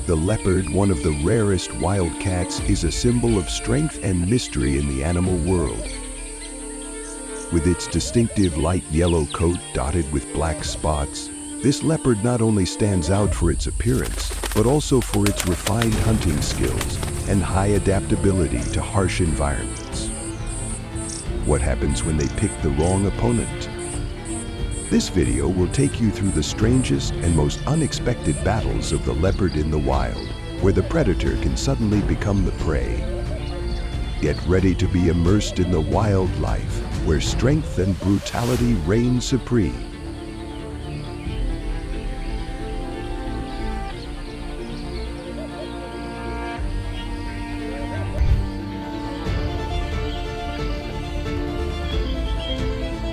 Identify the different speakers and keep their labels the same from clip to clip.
Speaker 1: The leopard, one of the rarest wild cats, is a symbol of strength and mystery in the animal world. With its distinctive light yellow coat dotted with black spots, this leopard not only stands out for its appearance, but also for its refined hunting skills and high adaptability to harsh environments. What happens when they pick the wrong opponent? This video will take you through the strangest and most unexpected battles of the leopard in the wild, where the predator can suddenly become the prey. Get ready to be immersed in the wild life, where strength and brutality reign supreme.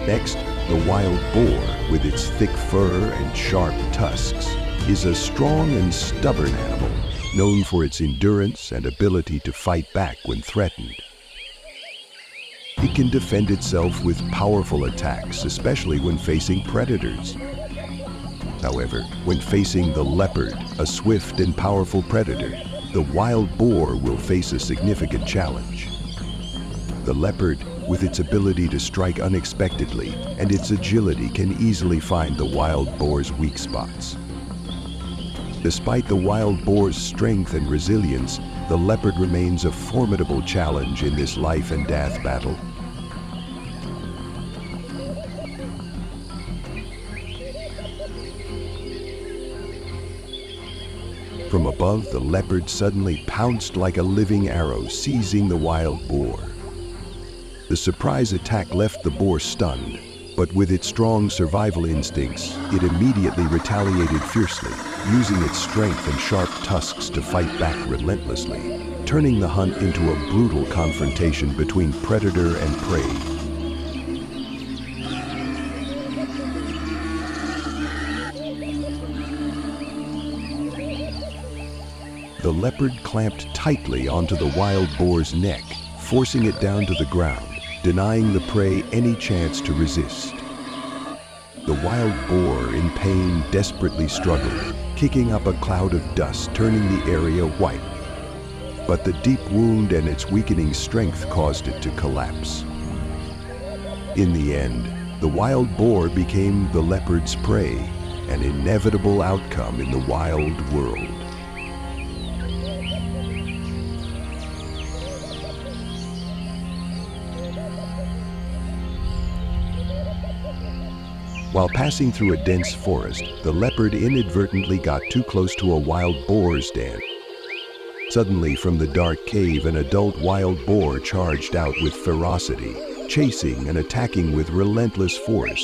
Speaker 1: Next, the wild boar, with its thick fur and sharp tusks, is a strong and stubborn animal, known for its endurance and ability to fight back when threatened. It can defend itself with powerful attacks, especially when facing predators. However, when facing the leopard, a swift and powerful predator, the wild boar will face a significant challenge. The leopard, with its ability to strike unexpectedly and its agility, can easily find the wild boar's weak spots. Despite the wild boar's strength and resilience, the leopard remains a formidable challenge in this life and death battle. From above, the leopard suddenly pounced like a living arrow, seizing the wild boar. The surprise attack left the boar stunned, but with its strong survival instincts, it immediately retaliated fiercely, using its strength and sharp tusks to fight back relentlessly, turning the hunt into a brutal confrontation between predator and prey. The leopard clamped tightly onto the wild boar's neck, forcing it down to the ground, denying the prey any chance to resist. The wild boar, in pain, desperately struggled, kicking up a cloud of dust, turning the area white. But the deep wound and its weakening strength caused it to collapse. In the end, the wild boar became the leopard's prey, an inevitable outcome in the wild world. While passing through a dense forest, the leopard inadvertently got too close to a wild boar's den. Suddenly, from the dark cave, an adult wild boar charged out with ferocity, chasing and attacking with relentless force.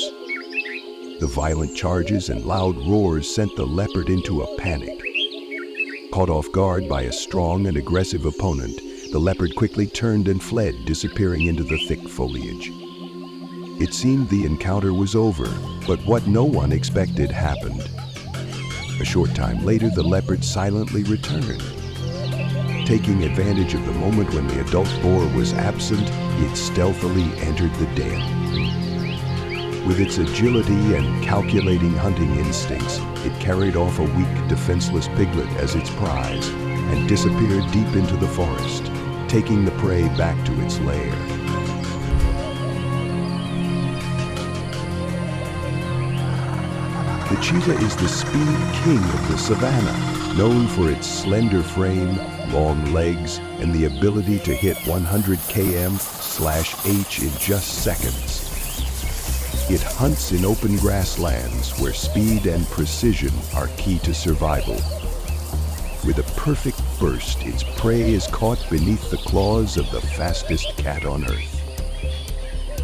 Speaker 1: The violent charges and loud roars sent the leopard into a panic. Caught off guard by a strong and aggressive opponent, the leopard quickly turned and fled, disappearing into the thick foliage. It seemed the encounter was over, but what no one expected happened. A short time later, the leopard silently returned. Taking advantage of the moment when the adult boar was absent, it stealthily entered the den. With its agility and calculating hunting instincts, it carried off a weak, defenseless piglet as its prize and disappeared deep into the forest, taking the prey back to its lair. The cheetah is the speed king of the savannah, known for its slender frame, long legs, and the ability to hit 100 km/h in just seconds. It hunts in open grasslands where speed and precision are key to survival. With a perfect burst, its prey is caught beneath the claws of the fastest cat on earth.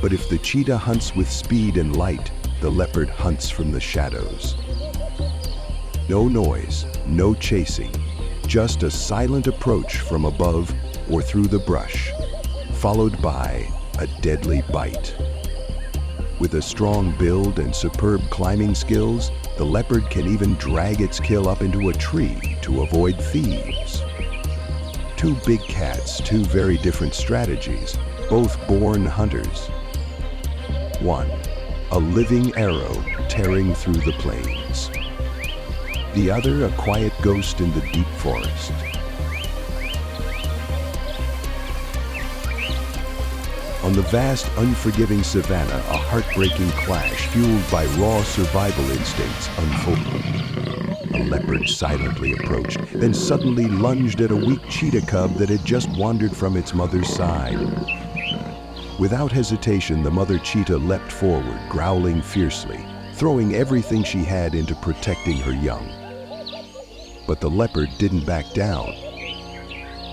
Speaker 1: But if the cheetah hunts with speed and light, the leopard hunts from the shadows. No noise, no chasing, just a silent approach from above or through the brush, followed by a deadly bite. With a strong build and superb climbing skills, the leopard can even drag its kill up into a tree to avoid thieves. Two big cats, two very different strategies, both born hunters. 1. A living arrow tearing through the plains. the other a quiet ghost in the deep forest. On the vast, unforgiving savanna, a heartbreaking clash fueled by raw survival instincts unfolded. A leopard silently approached, then suddenly lunged at a weak cheetah cub that had just wandered from its mother's side. Without hesitation, the mother cheetah leapt forward, growling fiercely, throwing everything she had into protecting her young. But the leopard didn't back down.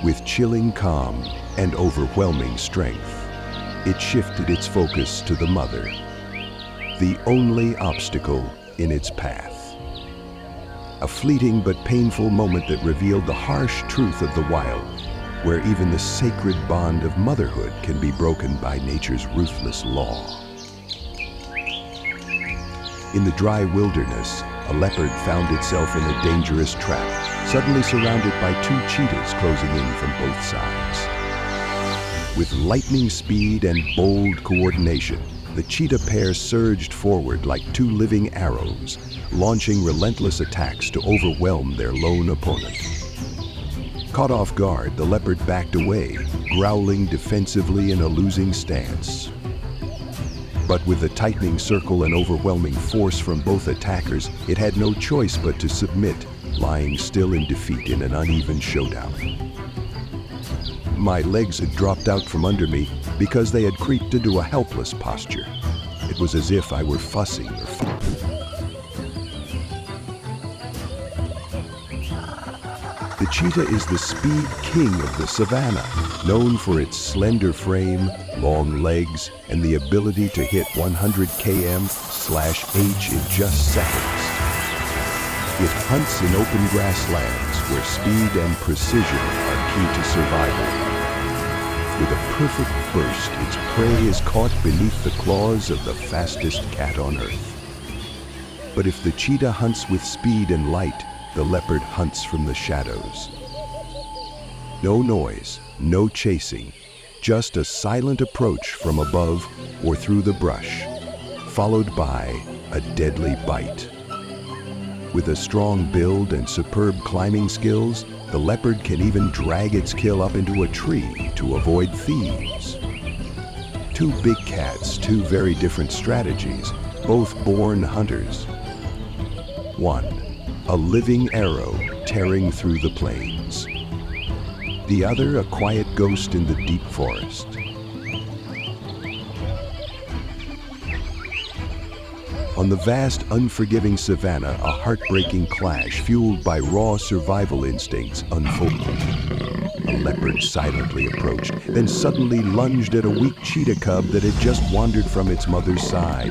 Speaker 1: With chilling calm and overwhelming strength, it shifted its focus to the mother, the only obstacle in its path. A fleeting but painful moment that revealed the harsh truth of the wild, where even the sacred bond of motherhood can be broken by nature's ruthless law. In the dry wilderness, a leopard found itself in a dangerous trap, suddenly surrounded by two cheetahs closing in from both sides. With lightning speed and bold coordination, the cheetah pair surged forward like two living arrows, launching relentless attacks to overwhelm their lone opponent. Caught off guard, the leopard backed away, growling defensively in a losing stance. But with the tightening circle and overwhelming force from both attackers, it had no choice but to submit, lying still in defeat in an uneven showdown. My legs had dropped out from under me because they had creeped into a helpless posture. It was as if I were fussing or The cheetah is the speed king of the savanna, known for its slender frame, long legs, and the ability to hit 100 km/h in just seconds. It hunts in open grasslands where speed and precision are key to survival. With a perfect burst, its prey is caught beneath the claws of the fastest cat on earth. But if the cheetah hunts with speed and light, the leopard hunts from the shadows. No noise, no chasing, just a silent approach from above or through the brush, followed by a deadly bite. With a strong build and superb climbing skills, the leopard can even drag its kill up into a tree to avoid thieves. Two big cats, two very different strategies, both born hunters. One, a living arrow tearing through the plains. The other, a quiet ghost in the deep forest. On the vast, unforgiving savanna, a heartbreaking clash fueled by raw survival instincts unfolded. A leopard silently approached, then suddenly lunged at a weak cheetah cub that had just wandered from its mother's side.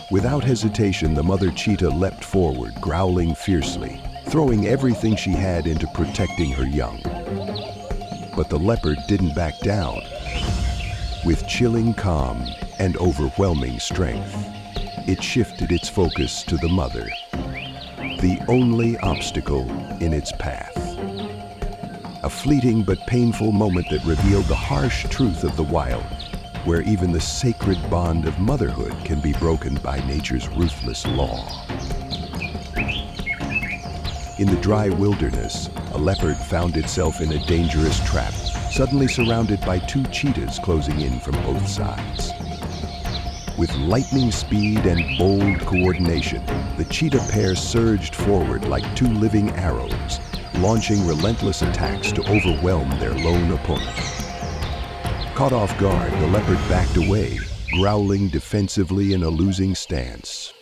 Speaker 1: Without hesitation, the mother cheetah leapt forward, growling fiercely, throwing everything she had into protecting her young. But the leopard didn't back down. With chilling calm and overwhelming strength, it shifted its focus to the mother, the only obstacle in its path. A fleeting but painful moment that revealed the harsh truth of the wild, where even the sacred bond of motherhood can be broken by nature's ruthless law. In the dry wilderness, a leopard found itself in a dangerous trap, suddenly surrounded by two cheetahs closing in from both sides. With lightning speed and bold coordination, the cheetah pair surged forward like two living arrows, launching relentless attacks to overwhelm their lone opponent. Caught off guard, the leopard backed away, growling defensively in a losing stance.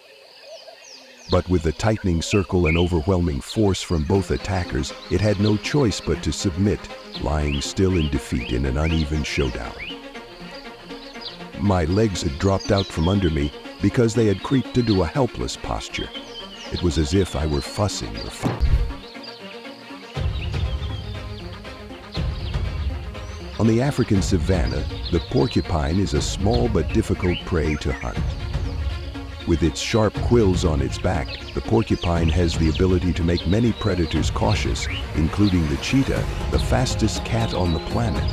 Speaker 1: But with the tightening circle and overwhelming force from both attackers, it had no choice but to submit, lying still in defeat in an uneven showdown. My legs had dropped out from under me because they had creeped into a helpless posture. It was as if I were fussing or On the African savanna, the porcupine is a small but difficult prey to hunt. With its sharp quills on its back, the porcupine has the ability to make many predators cautious, including the cheetah, the fastest cat on the planet.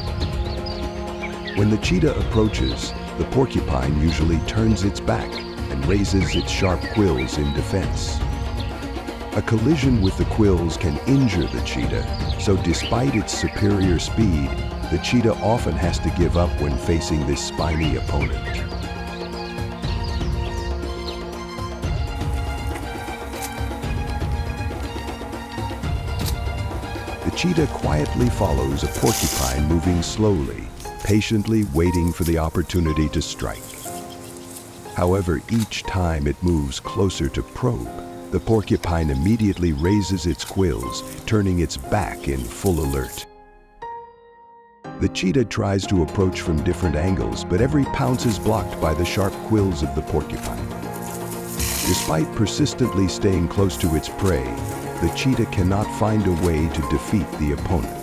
Speaker 1: When the cheetah approaches, the porcupine usually turns its back and raises its sharp quills in defense. A collision with the quills can injure the cheetah, so despite its superior speed, the cheetah often has to give up when facing this spiny opponent. The cheetah quietly follows a porcupine moving slowly, patiently waiting for the opportunity to strike. However, each time it moves closer to probe, the porcupine immediately raises its quills, turning its back in full alert. The cheetah tries to approach from different angles, but every pounce is blocked by the sharp quills of the porcupine. Despite persistently staying close to its prey, the cheetah cannot find a way to defeat the opponent.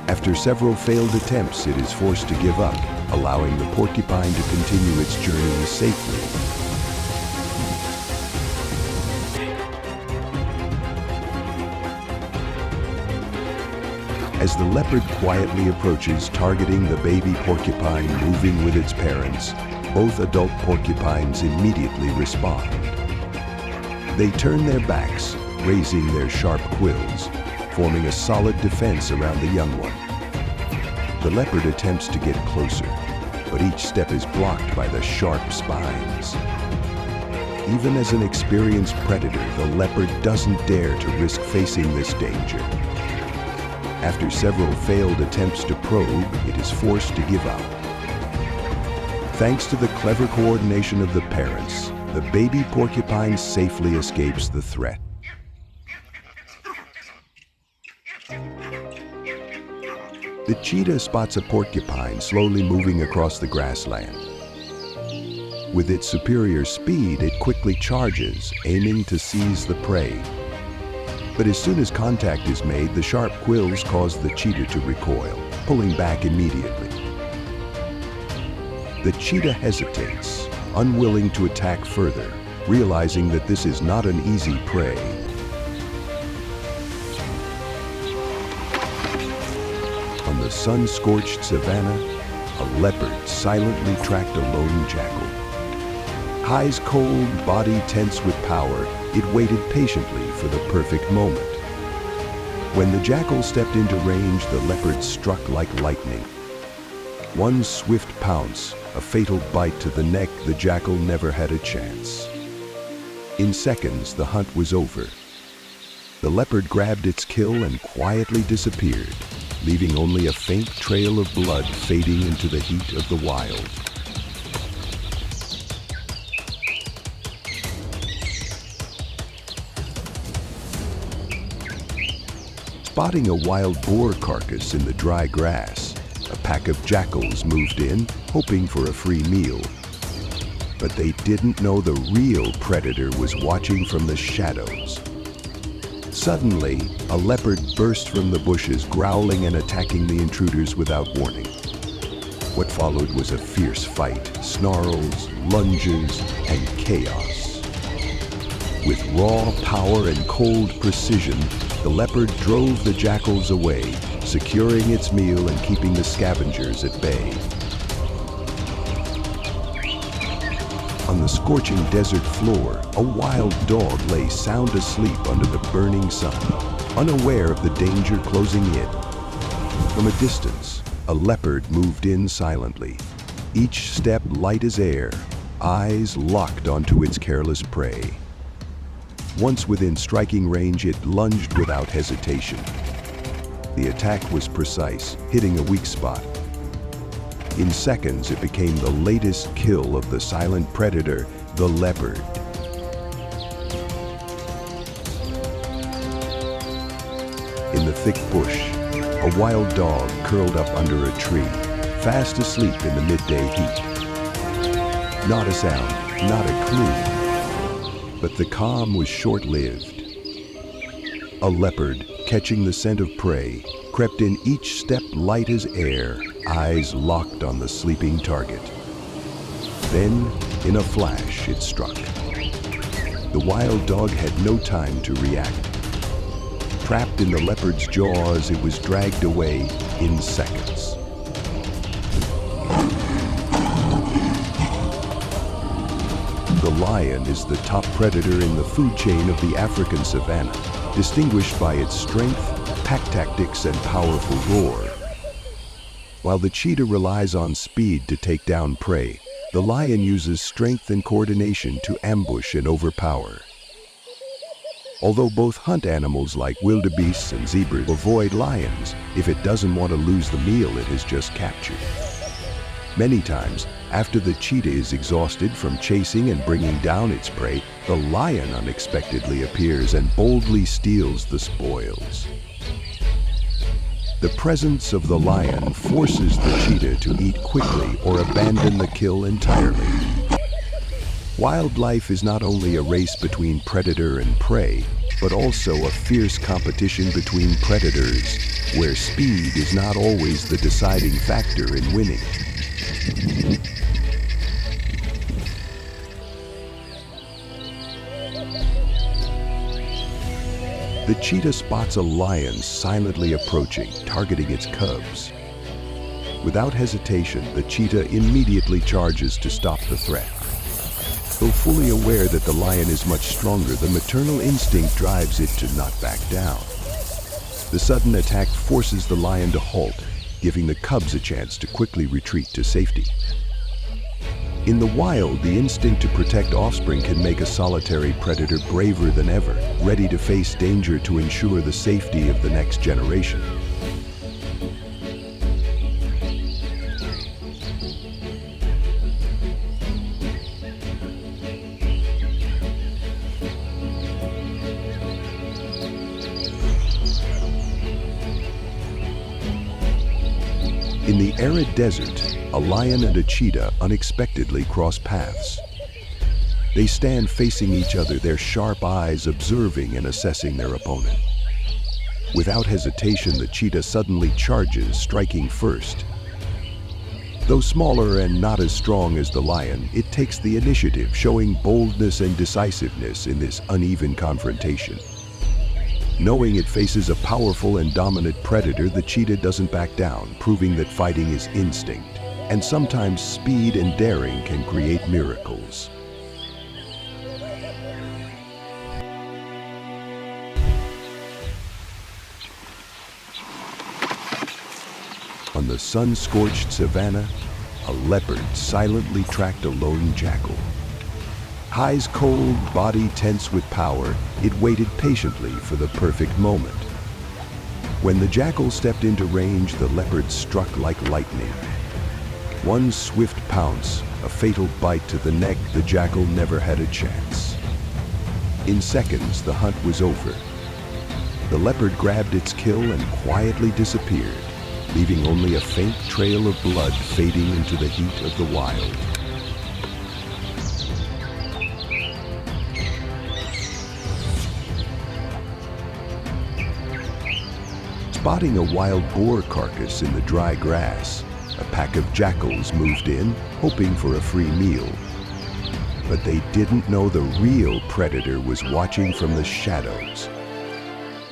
Speaker 1: After several failed attempts, it is forced to give up, allowing the porcupine to continue its journey safely. As the leopard quietly approaches, targeting the baby porcupine moving with its parents, both adult porcupines immediately respond. They turn their backs, raising their sharp quills, forming a solid defense around the young one. The leopard attempts to get closer, but each step is blocked by the sharp spines. Even as an experienced predator, the leopard doesn't dare to risk facing this danger. After several failed attempts to probe, it is forced to give up. Thanks to the clever coordination of the parents, the baby porcupine safely escapes the threat. The cheetah spots a porcupine slowly moving across the grassland. With its superior speed, it quickly charges, aiming to seize the prey. But as soon as contact is made, the sharp quills cause the cheetah to recoil, pulling back immediately. The cheetah hesitates, unwilling to attack further, realizing that this is not an easy prey. On the sun-scorched savanna, a leopard silently tracked a lone jackal. Eyes cold, body tense with power, it waited patiently for the perfect moment. When the jackal stepped into range, the leopard struck like lightning. One swift pounce, a fatal bite to the neck, the jackal never had a chance. In seconds, the hunt was over. The leopard grabbed its kill and quietly disappeared, leaving only a faint trail of blood fading into the heat of the wild. Spotting a wild boar carcass in the dry grass, a pack of jackals moved in, hoping for a free meal. But they didn't know the real predator was watching from the shadows. Suddenly, a leopard burst from the bushes, growling and attacking the intruders without warning. What followed was a fierce fight, snarls, lunges, and chaos. With raw power and cold precision, the leopard drove the jackals away, securing its meal and keeping the scavengers at bay. On the scorching desert floor, a wild dog lay sound asleep under the burning sun, unaware of the danger closing in. From a distance, a leopard moved in silently, each step light as air, eyes locked onto its careless prey. Once within striking range, it lunged without hesitation. The attack was precise, hitting a weak spot. In seconds, it became the latest kill of the silent predator, the leopard. In the thick bush, a wild dog curled up under a tree, fast asleep in the midday heat. Not a sound, not a clue. But the calm was short-lived. A leopard, catching the scent of prey, crept in each step light as air, eyes locked on the sleeping target. Then, in a flash, it struck. The wild dog had no time to react. Trapped in the leopard's jaws, it was dragged away in seconds. The lion is the top predator in the food chain of the African savanna, distinguished by its strength, pack tactics, and powerful roar. While the cheetah relies on speed to take down prey, the lion uses strength and coordination to ambush and overpower. Although both hunt animals like wildebeests and zebras avoid lions if it doesn't want to lose the meal it has just captured. Many times, after the cheetah is exhausted from chasing and bringing down its prey, the lion unexpectedly appears and boldly steals the spoils. The presence of the lion forces the cheetah to eat quickly or abandon the kill entirely. Wildlife is not only a race between predator and prey, but also a fierce competition between predators, where speed is not always the deciding factor in winning. The cheetah spots a lion silently approaching, targeting its cubs. Without hesitation, the cheetah immediately charges to stop the threat. Though fully aware that the lion is much stronger, the maternal instinct drives it to not back down. The sudden attack forces the lion to halt, giving the cubs a chance to quickly retreat to safety. In the wild, the instinct to protect offspring can make a solitary predator braver than ever, ready to face danger to ensure the safety of the next generation. In the arid desert, a lion and a cheetah unexpectedly cross paths. They stand facing each other, their sharp eyes observing and assessing their opponent. Without hesitation, the cheetah suddenly charges, striking first. Though smaller and not as strong as the lion, it takes the initiative, showing boldness and decisiveness in this uneven confrontation. Knowing it faces a powerful and dominant predator, the cheetah doesn't back down, proving that fighting is instinct, and sometimes speed and daring can create miracles. On the sun-scorched savanna, a leopard silently tracked a lone jackal. Eyes cold, body tense with power, it waited patiently for the perfect moment. When the jackal stepped into range, the leopard struck like lightning. One swift pounce, a fatal bite to the neck, the jackal never had a chance. In seconds, the hunt was over. The leopard grabbed its kill and quietly disappeared, leaving only a faint trail of blood fading into the heat of the wild. Spotting a wild boar carcass in the dry grass, a pack of jackals moved in, hoping for a free meal. But they didn't know the real predator was watching from the shadows.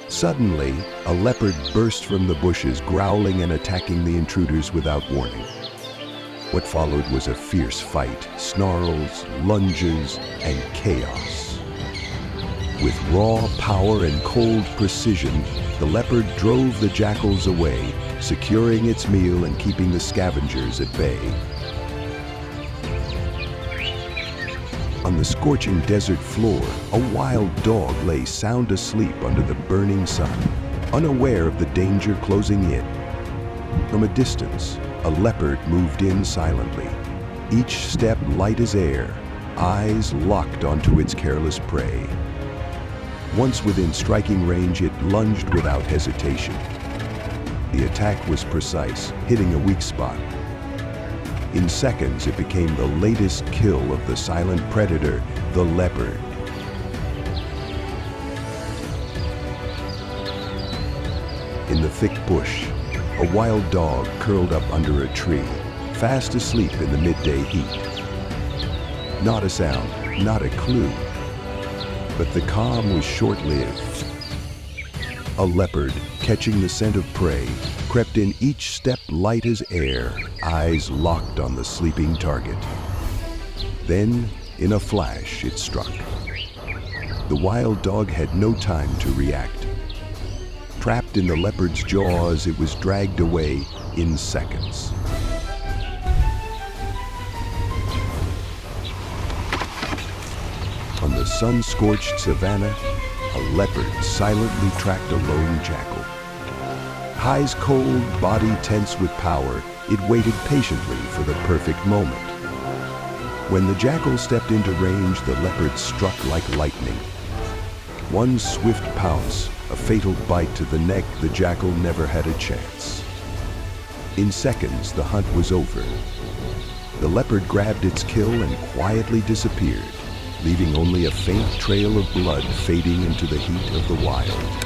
Speaker 1: Suddenly, a leopard burst from the bushes, growling and attacking the intruders without warning. What followed was a fierce fight, snarls, lunges, and chaos. With raw power and cold precision, the leopard drove the jackals away, securing its meal and keeping the scavengers at bay. On the scorching desert floor, a wild dog lay sound asleep under the burning sun, unaware of the danger closing in. From a distance, a leopard moved in silently, each step light as air, eyes locked onto its careless prey. Once within striking range, it lunged without hesitation. The attack was precise, hitting a weak spot. In seconds, it became the latest kill of the silent predator, the leopard. In the thick bush, a wild dog curled up under a tree, fast asleep in the midday heat. Not a sound, not a clue. But the calm was short-lived. A leopard, catching the scent of prey, crept in each step light as air, eyes locked on the sleeping target. Then In a flash, it struck. The wild dog had no time to react. Trapped in the leopard's jaws, it was dragged away in seconds. On the sun-scorched savanna, a leopard silently tracked a lone jackal. Eyes cold, body tense with power, it waited patiently for the perfect moment. When the jackal stepped into range, the leopard struck like lightning. One swift pounce, a fatal bite to the neck, the jackal never had a chance. In seconds, the hunt was over. The leopard grabbed its kill and quietly disappeared, leaving only a faint trail of blood fading into the heat of the wild.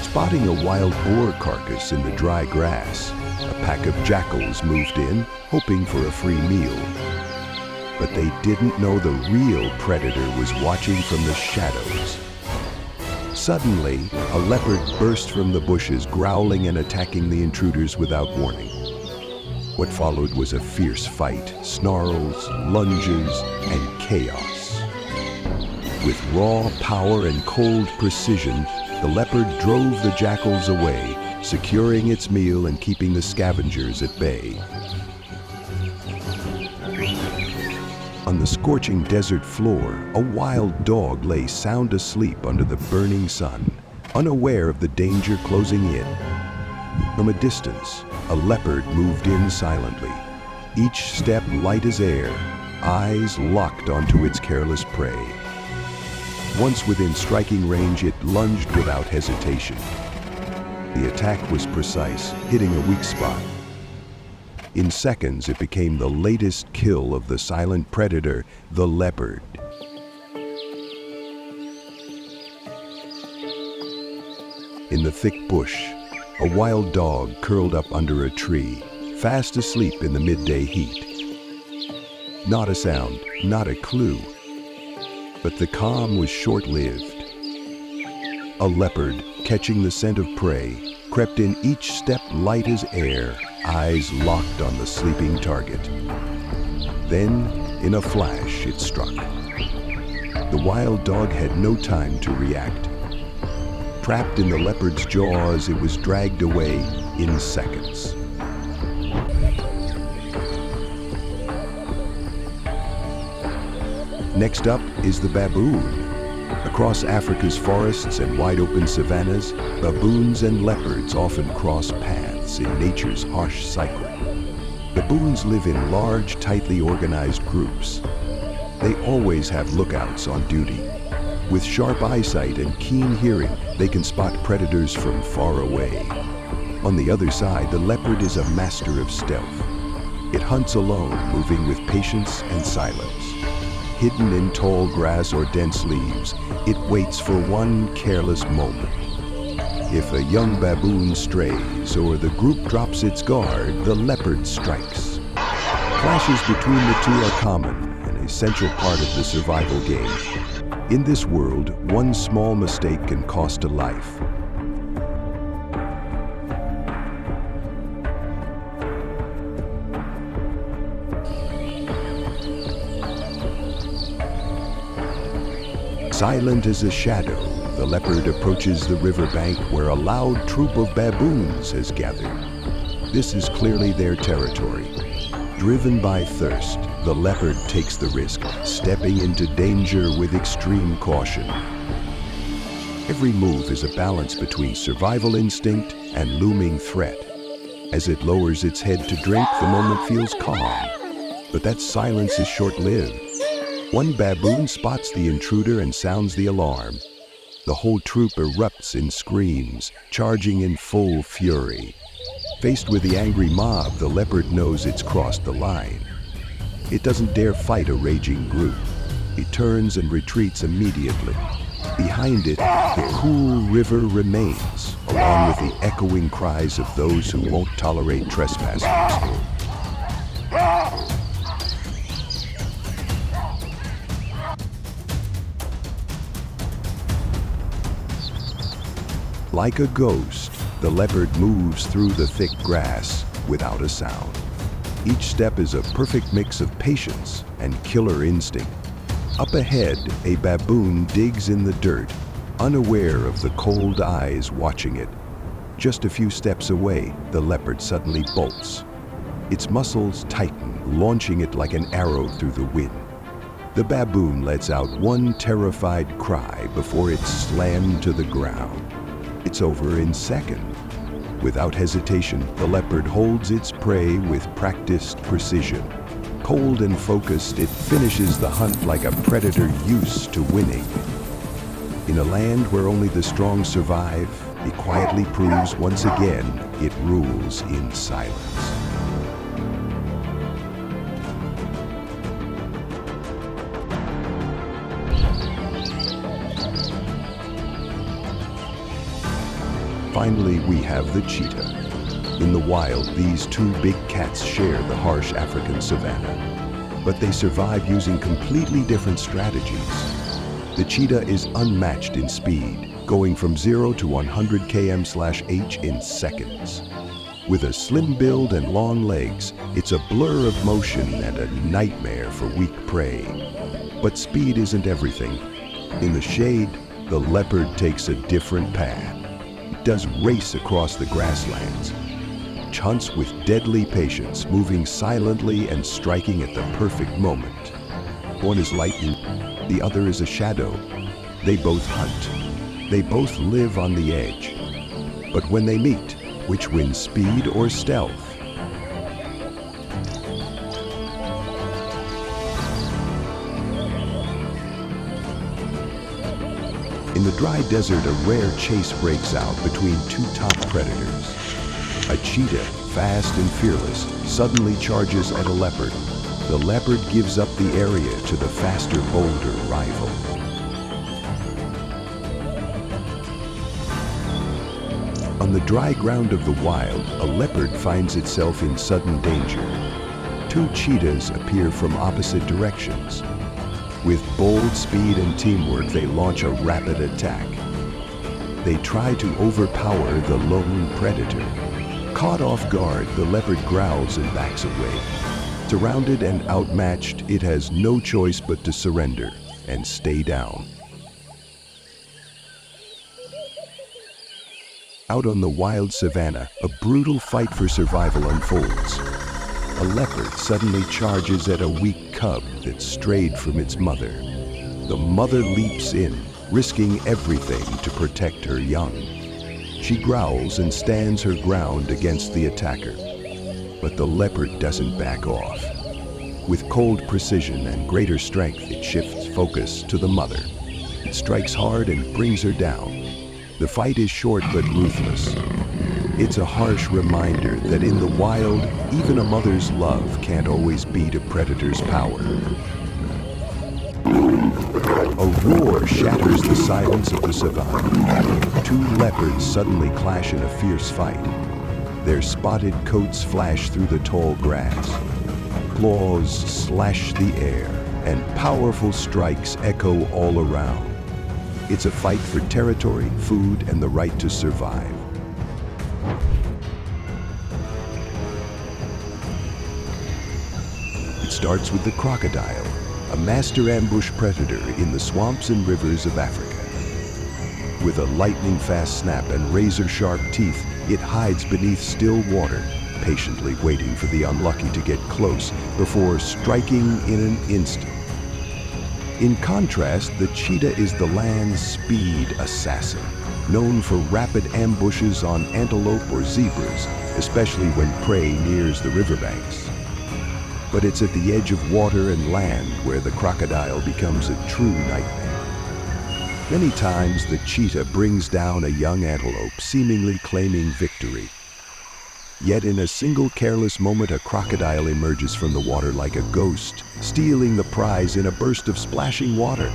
Speaker 1: Spotting a wild boar carcass in the dry grass, a pack of jackals moved in, hoping for a free meal. But they didn't know the real predator was watching from the shadows. Suddenly, a leopard burst from the bushes, growling and attacking the intruders without warning. What followed was a fierce fight, snarls, lunges, and chaos. With raw power and cold precision, the leopard drove the jackals away, securing its meal and keeping the scavengers at bay. On the scorching desert floor, a wild dog lay sound asleep under the burning sun, unaware of the danger closing in. From a distance, a leopard moved in silently, each step light as air, eyes locked onto its careless prey. Once within striking range, it lunged without hesitation. The attack was precise, hitting a weak spot. In seconds, it became the latest kill of the silent predator, the leopard. In the thick bush, a wild dog curled up under a tree, fast asleep in the midday heat. Not a sound, not a clue. But the calm was short-lived. A leopard, catching the scent of prey, crept in each step light as air, eyes locked on the sleeping target. Then, in a flash, it struck. The wild dog had no time to react. Trapped in the leopard's jaws, it was dragged away in seconds. Next up is the baboon. Across Africa's forests and wide-open savannas, baboons and leopards often cross paths in nature's harsh cycle. Baboons live in large, tightly organized groups. They always have lookouts on duty. With sharp eyesight and keen hearing, they can spot predators from far away. On the other side, the leopard is a master of stealth. It hunts alone, moving with patience and silence. Hidden in tall grass or dense leaves, it waits for one careless moment. If a young baboon strays or the group drops its guard, the leopard strikes. Clashes between the two are common, an essential part of the survival game. In this world, one small mistake can cost a life. Silent as a shadow, the leopard approaches the riverbank where a loud troop of baboons has gathered. This is clearly their territory. Driven by thirst, the leopard takes the risk, stepping into danger with extreme caution. Every move is a balance between survival instinct and looming threat. As it lowers its head to drink, the moment feels calm. But that silence is short-lived. One baboon spots the intruder and sounds the alarm. The whole troop erupts in screams, charging in full fury. Faced with the angry mob, the leopard knows it's crossed the line. It doesn't dare fight a raging group. It turns and retreats immediately. Behind it, the cool river remains, along with the echoing cries of those who won't tolerate trespassers. Like a ghost, The leopard moves through the thick grass without a sound. Each step is a perfect mix of patience and killer instinct. Up ahead, a baboon digs in the dirt, unaware of the cold eyes watching it. Just a few steps away, the leopard suddenly bolts. Its muscles tighten, launching it like an arrow through the wind. The baboon lets out one terrified cry before it's slammed to the ground. It's over in seconds. Without hesitation, the leopard holds its prey with practiced precision. Cold and focused, it finishes the hunt like a predator used to winning. In a land where only the strong survive, it quietly proves once again it rules in silence. Finally, we have the cheetah. In the wild, these two big cats share the harsh African savanna, but they survive using completely different strategies. The cheetah is unmatched in speed, going from 0 to 100 km/h in seconds. With a slim build and long legs, it's a blur of motion and a nightmare for weak prey. But speed isn't everything. In the shade, the leopard takes a different path. It does race across the grasslands, hunts with deadly patience, moving silently and striking at the perfect moment. One is lightning, the other is a shadow. They both hunt. They both live on the edge. But when they meet, which wins, speed or stealth? In the dry desert, a rare chase breaks out between two top predators. A cheetah, fast and fearless, suddenly charges at a leopard. The leopard gives up the area to the faster, bolder rival. On the dry ground of the wild, a leopard finds itself in sudden danger. Two cheetahs appear from opposite directions. With bold speed and teamwork, they launch a rapid attack. They try to overpower the lone predator. Caught off guard, the leopard growls and backs away. Surrounded and outmatched, it has no choice but to surrender and stay down. Out on the wild savanna, a brutal fight for survival unfolds. A leopard suddenly charges at a weak cub that strayed from its mother. The mother leaps in, risking everything to protect her young. She growls and stands her ground against the attacker. But the leopard doesn't back off. With cold precision and greater strength, it shifts focus to the mother. It strikes hard and brings her down. The fight is short but ruthless. It's a harsh reminder that in the wild, even a mother's love can't always beat a predator's power. A roar shatters the silence of the savanna. Two leopards suddenly clash in a fierce fight. Their spotted coats flash through the tall grass. Claws slash the air, and powerful strikes echo all around. It's a fight for territory, food, and the right to survive. It starts with the crocodile, a master ambush predator in the swamps and rivers of Africa. With a lightning-fast snap and razor-sharp teeth, it hides beneath still water, patiently waiting for the unlucky to get close before striking in an instant. In contrast, the cheetah is the land's speed assassin, known for rapid ambushes on antelope or zebras, especially when prey nears the riverbanks. But it's at the edge of water and land where the crocodile becomes a true nightmare. Many times, the cheetah brings down a young antelope, seemingly claiming victory. Yet in a single careless moment, a crocodile emerges from the water like a ghost, stealing the prize in a burst of splashing water.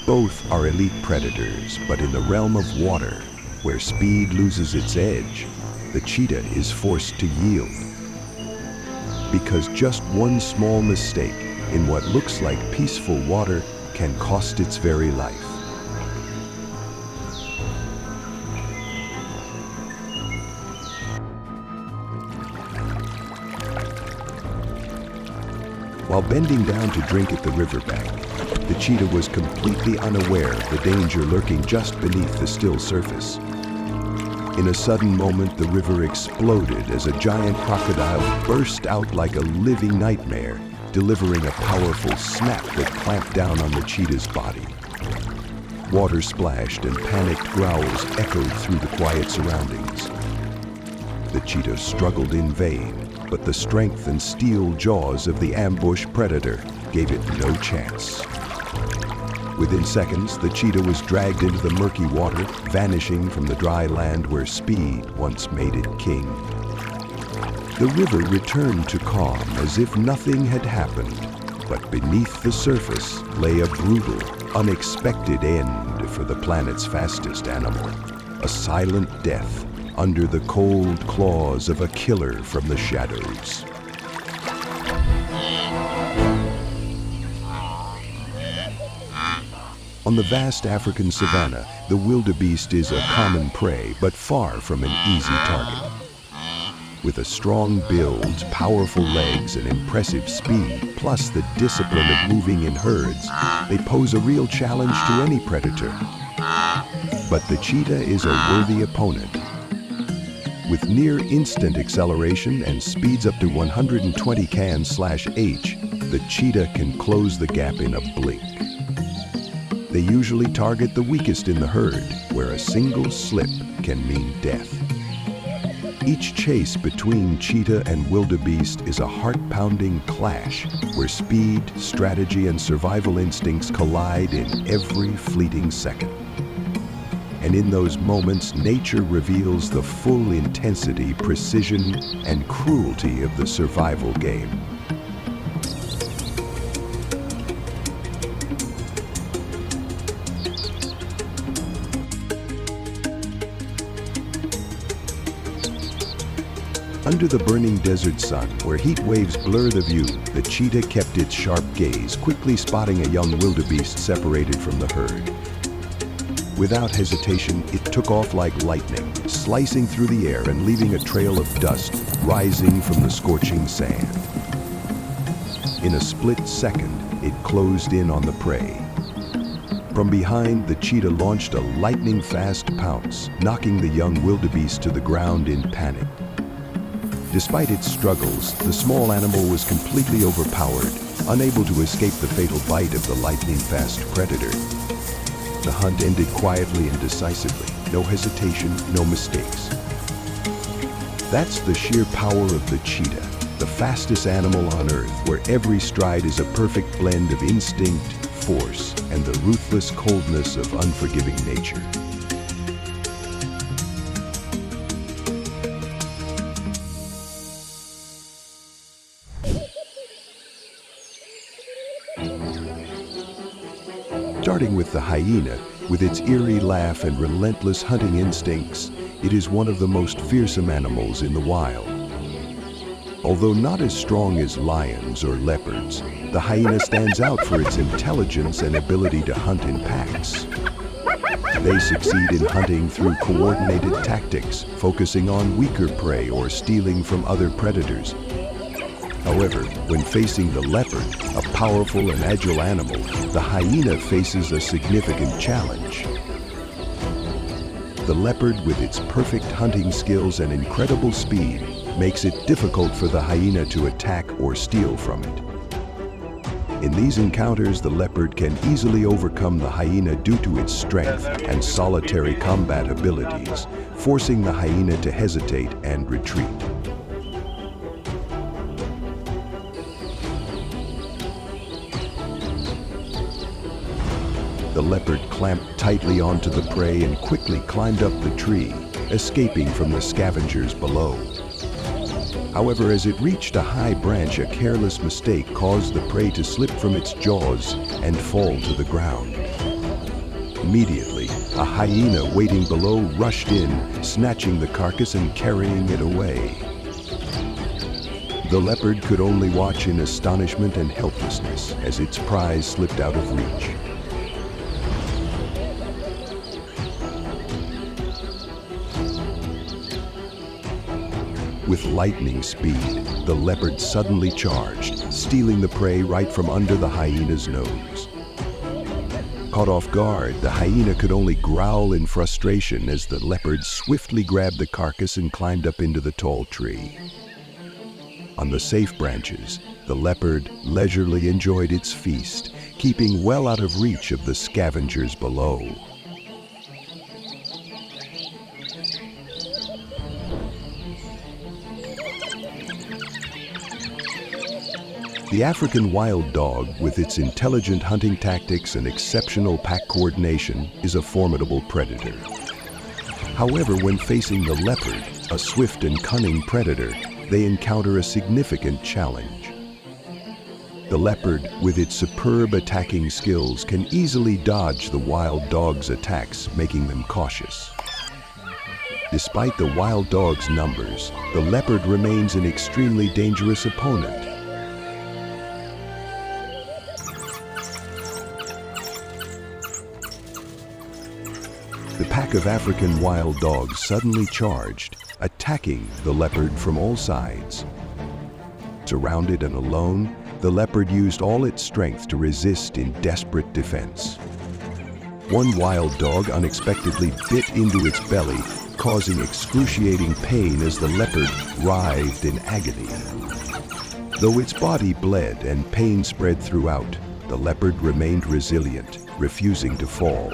Speaker 1: Both are elite predators, but in the realm of water, where speed loses its edge, the cheetah is forced to yield. Because just one small mistake in what looks like peaceful water can cost its very life. While bending down to drink at the riverbank, the cheetah was completely unaware of the danger lurking just beneath the still surface. In a sudden moment, the river exploded as a giant crocodile burst out like a living nightmare, delivering a powerful snap that clamped down on the cheetah's body. Water splashed and panicked growls echoed through the quiet surroundings. The cheetah struggled in vain, but the strength and steel jaws of the ambushed predator gave it no chance. Within seconds, the cheetah was dragged into the murky water, vanishing from the dry land where speed once made it king. The river returned to calm as if nothing had happened, but beneath the surface lay a brutal, unexpected end for the planet's fastest animal, a silent death under the cold claws of a killer from the shadows. On the vast African savanna, the wildebeest is a common prey, but far from an easy target. With a strong build, powerful legs, and impressive speed, plus the discipline of moving in herds, they pose a real challenge to any predator. But the cheetah is a worthy opponent. With near-instant acceleration and speeds up to 120 km/h, the cheetah can close the gap in a blink. They usually target the weakest in the herd, where a single slip can mean death. Each chase between cheetah and wildebeest is a heart-pounding clash where speed, strategy, and survival instincts collide in every fleeting second. And in those moments, nature reveals the full intensity, precision, and cruelty of the survival game. Under the burning desert sun, where heat waves blur the view, the cheetah kept its sharp gaze, quickly spotting a young wildebeest separated from the herd. Without hesitation, it took off like lightning, slicing through the air and leaving a trail of dust rising from the scorching sand. In a split second, it closed in on the prey. From behind, the cheetah launched a lightning-fast pounce, knocking the young wildebeest to the ground in panic. Despite its struggles, the small animal was completely overpowered, unable to escape the fatal bite of the lightning-fast predator. The hunt ended quietly and decisively, no hesitation, no mistakes. That's the sheer power of the cheetah, the fastest animal on Earth, where every stride is a perfect blend of instinct, force, and the ruthless coldness of unforgiving nature. Starting with the hyena, with its eerie laugh and relentless hunting instincts, it is one of the most fearsome animals in the wild. Although not as strong as lions or leopards, the hyena stands out for its intelligence and ability to hunt in packs. They succeed in hunting through coordinated tactics, focusing on weaker prey or stealing from other predators. However, when facing the leopard, a powerful and agile animal, the hyena faces a significant challenge. The leopard, with its perfect hunting skills and incredible speed, makes it difficult for the hyena to attack or steal from it. In these encounters, the leopard can easily overcome the hyena due to its strength and solitary combat abilities, forcing the hyena to hesitate and retreat. The leopard clamped tightly onto the prey and quickly climbed up the tree, escaping from the scavengers below. However, as it reached a high branch, a careless mistake caused the prey to slip from its jaws and fall to the ground. Immediately, a hyena waiting below rushed in, snatching the carcass and carrying it away. The leopard could only watch in astonishment and helplessness as its prize slipped out of reach. With lightning speed, the leopard suddenly charged, stealing the prey right from under the hyena's nose. Caught off guard, the hyena could only growl in frustration as the leopard swiftly grabbed the carcass and climbed up into the tall tree. On the safe branches, the leopard leisurely enjoyed its feast, keeping well out of reach of the scavengers below. The African wild dog, with its intelligent hunting tactics and exceptional pack coordination, is a formidable predator. However, when facing the leopard, a swift and cunning predator, they encounter a significant challenge. The leopard, with its superb attacking skills, can easily dodge the wild dog's attacks, making them cautious. Despite the wild dog's numbers, the leopard remains an extremely dangerous opponent. The pack of African wild dogs suddenly charged, attacking the leopard from all sides. Surrounded and alone, the leopard used all its strength to resist in desperate defense. One wild dog unexpectedly bit into its belly, causing excruciating pain as the leopard writhed in agony. Though its body bled and pain spread throughout, the leopard remained resilient, refusing to fall.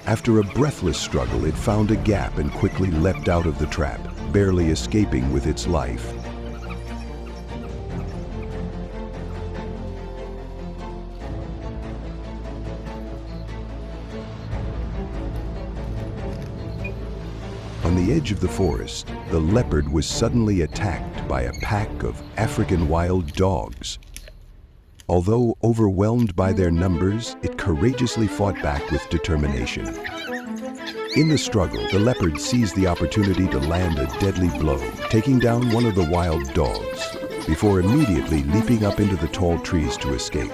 Speaker 1: After a breathless struggle, it found a gap and quickly leapt out of the trap, barely escaping with its life. On the edge of the forest, the leopard was suddenly attacked by a pack of African wild dogs. Although overwhelmed by their numbers, it courageously fought back with determination. In the struggle, the leopard seized the opportunity to land a deadly blow, taking down one of the wild dogs, before immediately leaping up into the tall trees to escape.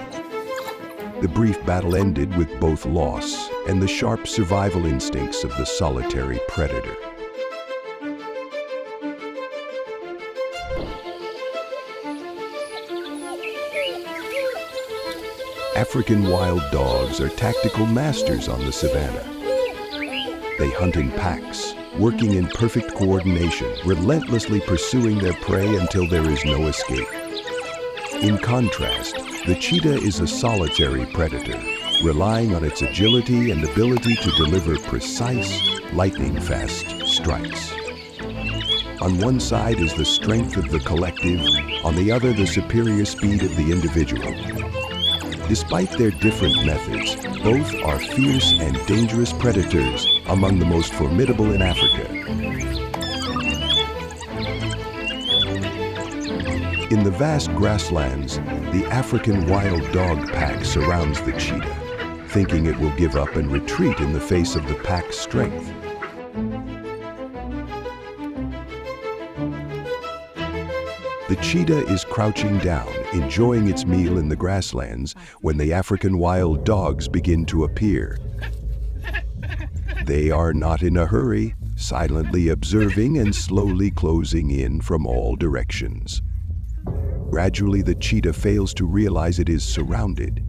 Speaker 1: The brief battle ended with both loss and the sharp survival instincts of the solitary predator. African wild dogs are tactical masters on the savanna. They hunt in packs, working in perfect coordination, relentlessly pursuing their prey until there is no escape. In contrast, the cheetah is a solitary predator, relying on its agility and ability to deliver precise, lightning-fast strikes. On one side is the strength of the collective, on the other the superior speed of the individual. Despite their different methods, both are fierce and dangerous predators, among the most formidable in Africa. In the vast grasslands, the African wild dog pack surrounds the cheetah, thinking it will give up and retreat in the face of the pack's strength. The cheetah is crouching down, enjoying its meal in the grasslands, when the African wild dogs begin to appear. They are not in a hurry, silently observing and slowly closing in from all directions. Gradually, the cheetah fails to realize it is surrounded.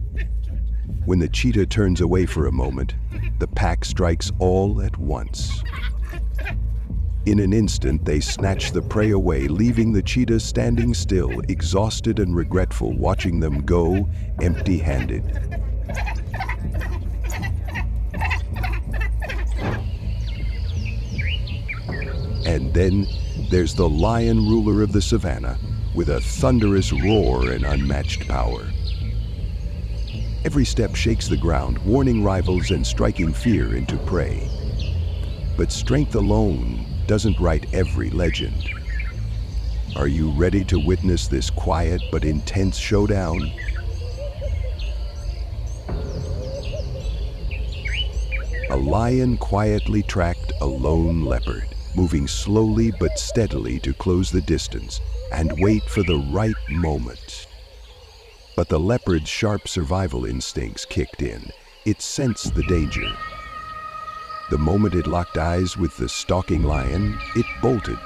Speaker 1: When the cheetah turns away for a moment, the pack strikes all at once. In an instant, they snatch the prey away, leaving the cheetah standing still, exhausted and regretful, watching them go empty-handed. And then there's the lion ruler of the savanna, with a thunderous roar and unmatched power. Every step shakes the ground, warning rivals and striking fear into prey. But strength alone doesn't write every legend. Are you ready to witness this quiet but intense showdown? A lion quietly tracked a lone leopard, moving slowly but steadily to close the distance and wait for the right moment. But the leopard's sharp survival instincts kicked in. It sensed the danger. The moment it locked eyes with the stalking lion, it bolted.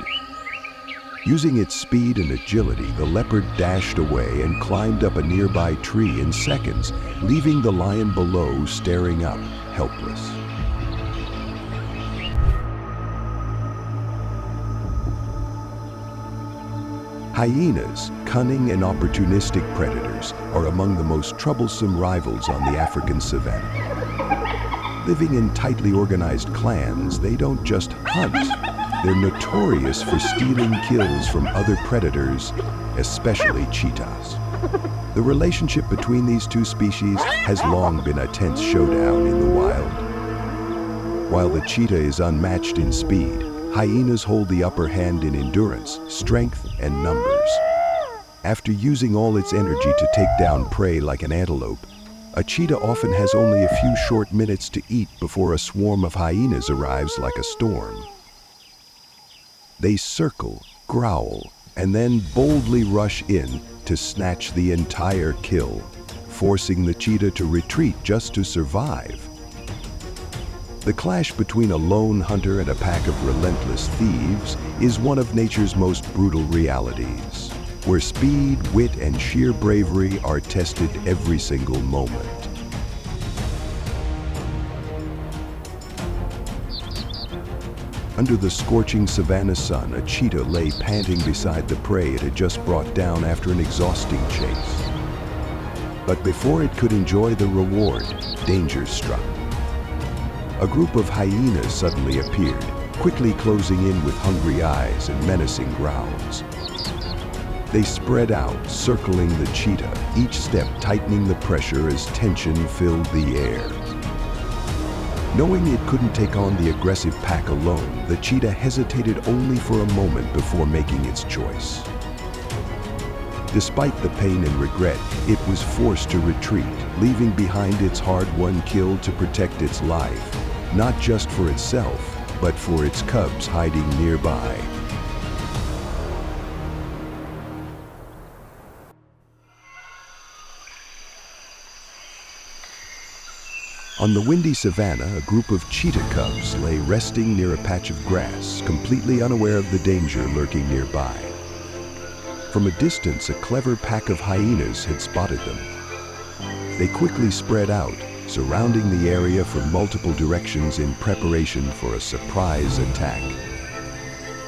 Speaker 1: Using its speed and agility, the leopard dashed away and climbed up a nearby tree in seconds, leaving the lion below staring up, helpless. Hyenas, cunning and opportunistic predators, are among the most troublesome rivals on the African savanna. Living in tightly organized clans, they don't just hunt. They're notorious for stealing kills from other predators, especially cheetahs. The relationship between these two species has long been a tense showdown in the wild. While the cheetah is unmatched in speed, hyenas hold the upper hand in endurance, strength, and numbers. After using all its energy to take down prey like an antelope, a cheetah often has only a few short minutes to eat before a swarm of hyenas arrives like a storm. They circle, growl, and then boldly rush in to snatch the entire kill, forcing the cheetah to retreat just to survive. The clash between a lone hunter and a pack of relentless thieves is one of nature's most brutal realities, where speed, wit, and sheer bravery are tested every single moment. Under the scorching savanna sun, a cheetah lay panting beside the prey it had just brought down after an exhausting chase. But before it could enjoy the reward, danger struck. A group of hyenas suddenly appeared, quickly closing in with hungry eyes and menacing growls. They spread out, circling the cheetah, each step tightening the pressure as tension filled the air. Knowing it couldn't take on the aggressive pack alone, the cheetah hesitated only for a moment before making its choice. Despite the pain and regret, it was forced to retreat, leaving behind its hard-won kill to protect its life, not just for itself, but for its cubs hiding nearby. On the windy savanna, a group of cheetah cubs lay resting near a patch of grass, completely unaware of the danger lurking nearby. From a distance, a clever pack of hyenas had spotted them. They quickly spread out, surrounding the area from multiple directions in preparation for a surprise attack.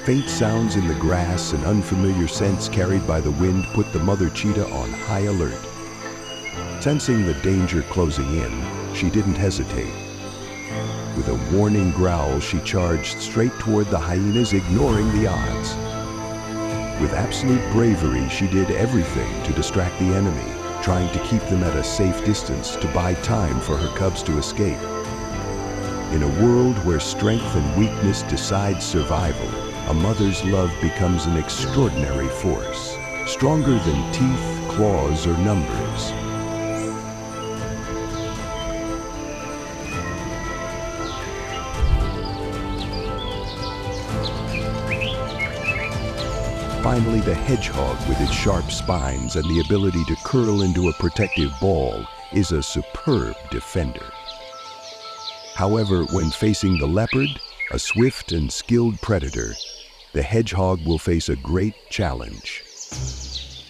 Speaker 1: Faint sounds in the grass and unfamiliar scents carried by the wind put the mother cheetah on high alert. Sensing the danger closing in, she didn't hesitate. With a warning growl, she charged straight toward the hyenas, ignoring the odds. With absolute bravery, she did everything to distract the enemy, trying to keep them at a safe distance to buy time for her cubs to escape. In a world where strength and weakness decide survival, a mother's love becomes an extraordinary force, stronger than teeth, claws, or numbers. Finally, the hedgehog, with its sharp spines and the ability to curl into a protective ball, is a superb defender. However, when facing the leopard, a swift and skilled predator, the hedgehog will face a great challenge.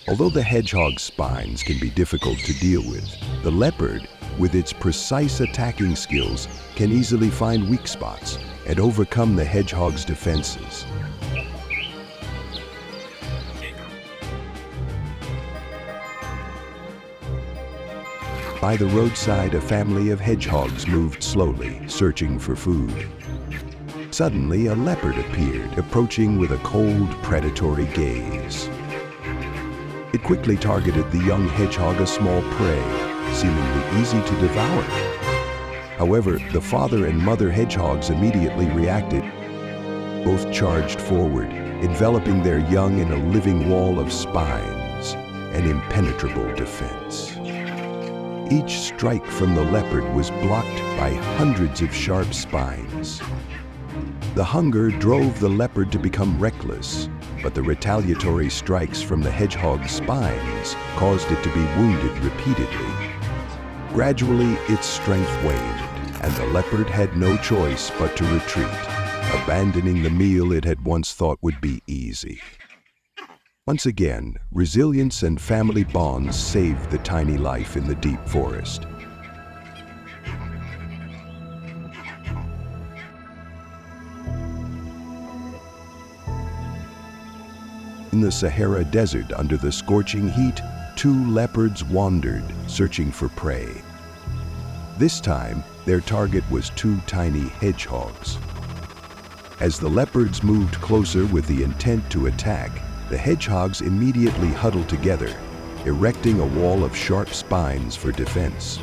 Speaker 1: Although the hedgehog's spines can be difficult to deal with, the leopard, with its precise attacking skills, can easily find weak spots and overcome the hedgehog's defenses. By the roadside, a family of hedgehogs moved slowly, searching for food. Suddenly, a leopard appeared, approaching with a cold, predatory gaze. It quickly targeted the young hedgehog, a small prey, seemingly easy to devour. However, the father and mother hedgehogs immediately reacted. Both charged forward, enveloping their young in a living wall of spines, an impenetrable defense. Each strike from the leopard was blocked by hundreds of sharp spines. The hunger drove the leopard to become reckless, but the retaliatory strikes from the hedgehog's spines caused it to be wounded repeatedly. Gradually, its strength waned, and the leopard had no choice but to retreat, abandoning the meal it had once thought would be easy. Once again, resilience and family bonds saved the tiny life in the deep forest. In the Sahara Desert under the scorching heat, two leopards wandered, searching for prey. This time, their target was two tiny hedgehogs. As the leopards moved closer with the intent to attack, the hedgehogs immediately huddled together, erecting a wall of sharp spines for defense.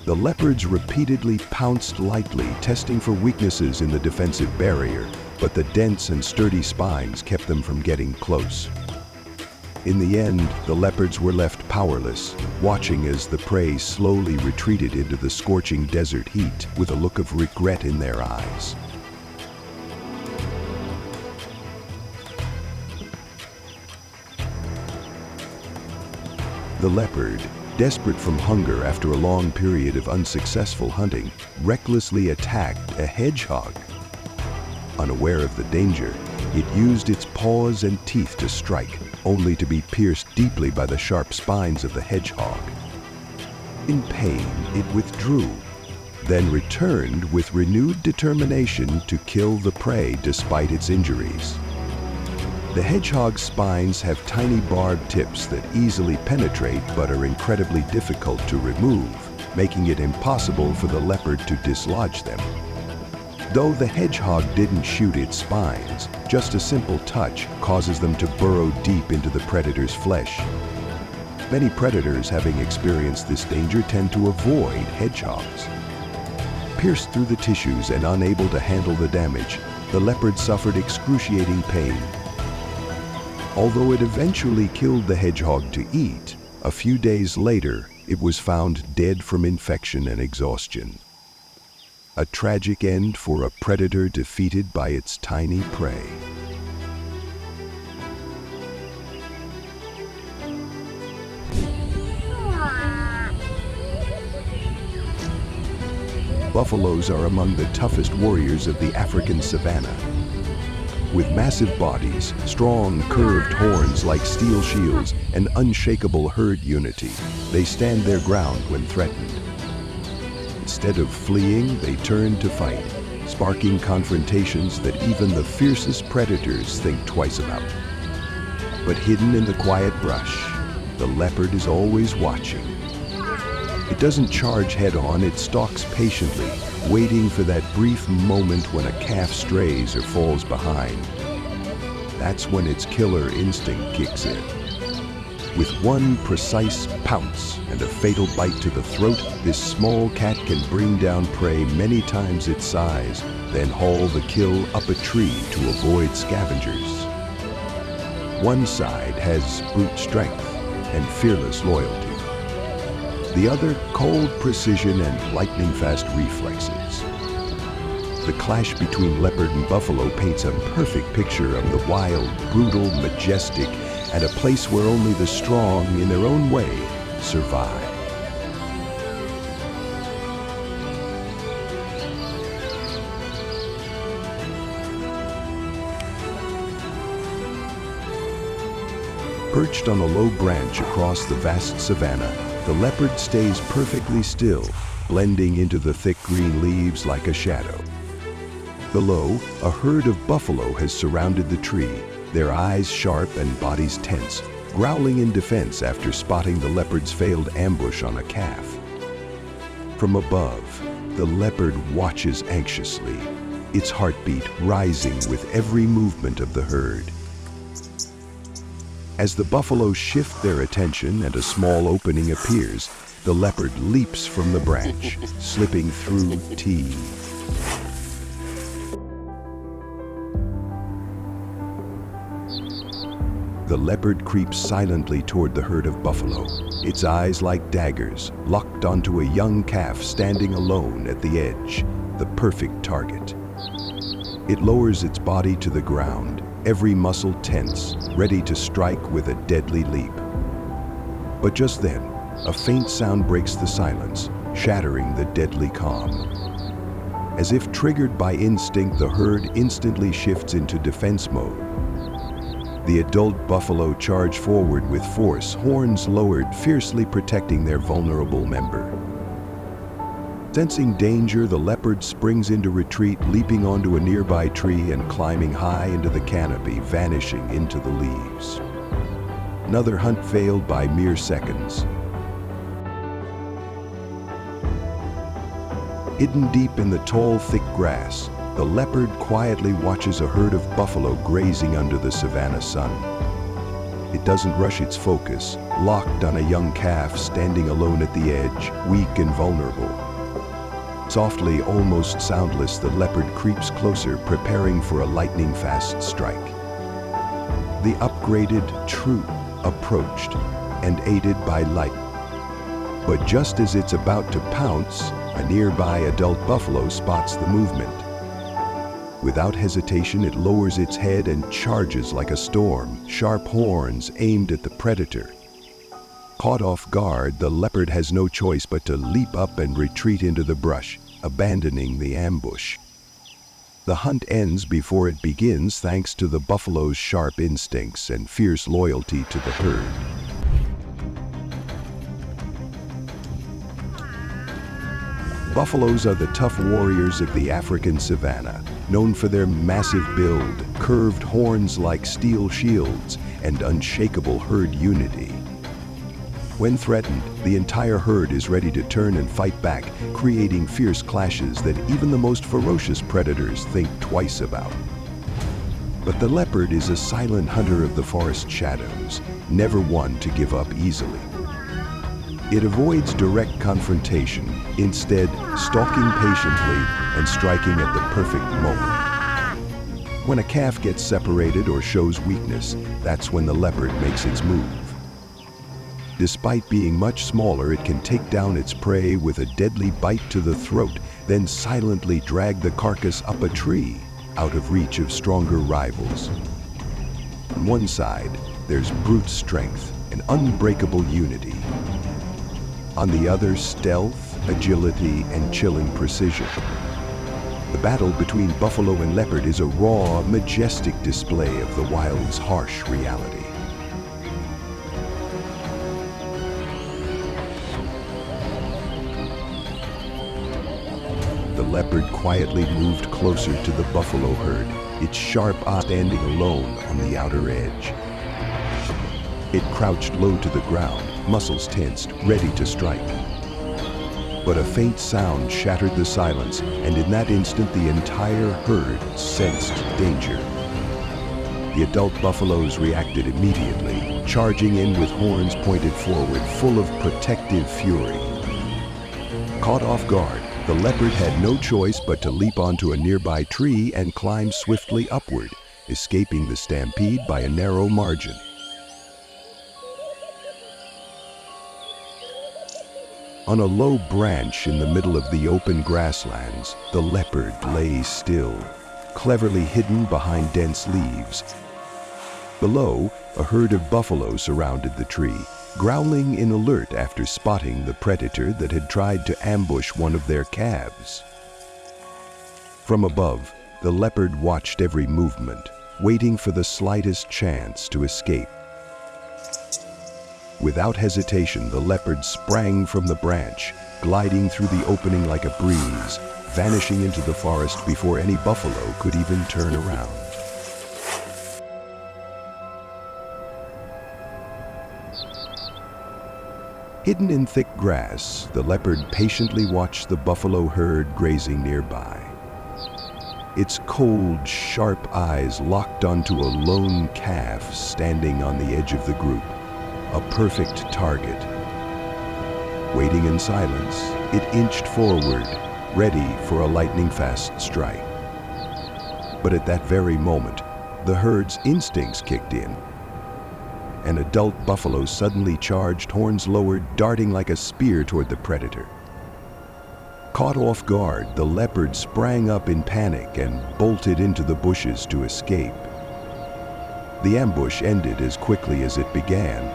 Speaker 1: The leopards repeatedly pounced lightly, testing for weaknesses in the defensive barrier, but the dense and sturdy spines kept them from getting close. In the end, the leopards were left powerless, watching as the prey slowly retreated into the scorching desert heat with a look of regret in their eyes. The leopard, desperate from hunger after a long period of unsuccessful hunting, recklessly attacked a hedgehog. Unaware of the danger, it used its paws and teeth to strike, only to be pierced deeply by the sharp spines of the hedgehog. In pain, it withdrew, then returned with renewed determination to kill the prey despite its injuries. The hedgehog's spines have tiny barbed tips that easily penetrate but are incredibly difficult to remove, making it impossible for the leopard to dislodge them. Though the hedgehog didn't shoot its spines, just a simple touch causes them to burrow deep into the predator's flesh. Many predators, having experienced this danger, tend to avoid hedgehogs. Pierced through the tissues and unable to handle the damage, the leopard suffered excruciating pain. Although it eventually killed the hedgehog to eat, a few days later, it was found dead from infection and exhaustion. A tragic end for a predator defeated by its tiny prey. Buffaloes are among the toughest warriors of the African savanna. With massive bodies, strong, curved horns like steel shields, and unshakable herd unity, they stand their ground when threatened. Instead of fleeing, they turn to fight, sparking confrontations that even the fiercest predators think twice about. But hidden in the quiet brush, the leopard is always watching. It doesn't charge head-on, it stalks patiently, waiting for that brief moment when a calf strays or falls behind. That's when its killer instinct kicks in. With one precise pounce and a fatal bite to the throat, this small cat can bring down prey many times its size, then haul the kill up a tree to avoid scavengers. One side has brute strength and fearless loyalty. The other, cold precision and lightning-fast reflexes. The clash between leopard and buffalo paints a perfect picture of the wild, brutal, majestic, and a place where only the strong, in their own way, survive. Perched on a low branch across the vast savanna, the leopard stays perfectly still, blending into the thick green leaves like a shadow. Below, a herd of buffalo has surrounded the tree, their eyes sharp and bodies tense, growling in defense after spotting the leopard's failed ambush on a calf. From above, the leopard watches anxiously, its heartbeat rising with every movement of the herd. As the buffalo shift their attention and a small opening appears, the leopard leaps from the branch, slipping through teeth. The leopard creeps silently toward the herd of buffalo, its eyes like daggers, locked onto a young calf standing alone at the edge, the perfect target. It lowers its body to the ground, every muscle tense, ready to strike with a deadly leap. But just then, a faint sound breaks the silence, shattering the deadly calm. As if triggered by instinct, the herd instantly shifts into defense mode. The adult buffalo charge forward with force, horns lowered, fiercely protecting their vulnerable member. Sensing danger, the leopard springs into retreat, leaping onto a nearby tree and climbing high into the canopy, vanishing into the leaves. Another hunt failed by mere seconds. Hidden deep in the tall, thick grass, the leopard quietly watches a herd of buffalo grazing under the savanna sun. It doesn't rush its focus, locked on a young calf standing alone at the edge, weak and vulnerable. Softly, almost soundless, the leopard creeps closer, preparing for a lightning-fast strike. The upgraded true approached and aided by light. But just as it's about to pounce, a nearby adult buffalo spots the movement. Without hesitation, it lowers its head and charges like a storm, sharp horns aimed at the predator. Caught off guard, the leopard has no choice but to leap up and retreat into the brush, abandoning the ambush. The hunt ends before it begins thanks to the buffalo's sharp instincts and fierce loyalty to the herd. Buffaloes are the tough warriors of the African savanna, known for their massive build, curved horns like steel shields, and unshakable herd unity. When threatened, the entire herd is ready to turn and fight back, creating fierce clashes that even the most ferocious predators think twice about. But the leopard is a silent hunter of the forest shadows, never one to give up easily. It avoids direct confrontation, instead stalking patiently and striking at the perfect moment. When a calf gets separated or shows weakness, that's when the leopard makes its move. Despite being much smaller, it can take down its prey with a deadly bite to the throat, then silently drag the carcass up a tree, out of reach of stronger rivals. On one side, there's brute strength and unbreakable unity. On the other, stealth, agility, and chilling precision. The battle between buffalo and leopard is a raw, majestic display of the wild's harsh reality. The leopard quietly moved closer to the buffalo herd, its sharp eye standing alone on the outer edge. It crouched low to the ground, muscles tensed, ready to strike. But a faint sound shattered the silence, and in that instant the entire herd sensed danger. The adult buffaloes reacted immediately, charging in with horns pointed forward, full of protective fury. Caught off guard, the leopard had no choice but to leap onto a nearby tree and climb swiftly upward, escaping the stampede by a narrow margin. On a low branch in the middle of the open grasslands, the leopard lay still, cleverly hidden behind dense leaves. Below, a herd of buffalo surrounded the tree, growling in alert after spotting the predator that had tried to ambush one of their calves. From above, the leopard watched every movement, waiting for the slightest chance to escape. Without hesitation, the leopard sprang from the branch, gliding through the opening like a breeze, vanishing into the forest before any buffalo could even turn around. Hidden in thick grass, the leopard patiently watched the buffalo herd grazing nearby. Its cold, sharp eyes locked onto a lone calf standing on the edge of the group. A perfect target. Waiting in silence, it inched forward, ready for a lightning-fast strike. But at that very moment, the herd's instincts kicked in. An adult buffalo suddenly charged, horns lowered, darting like a spear toward the predator. Caught off guard, the leopard sprang up in panic and bolted into the bushes to escape. The ambush ended as quickly as it began,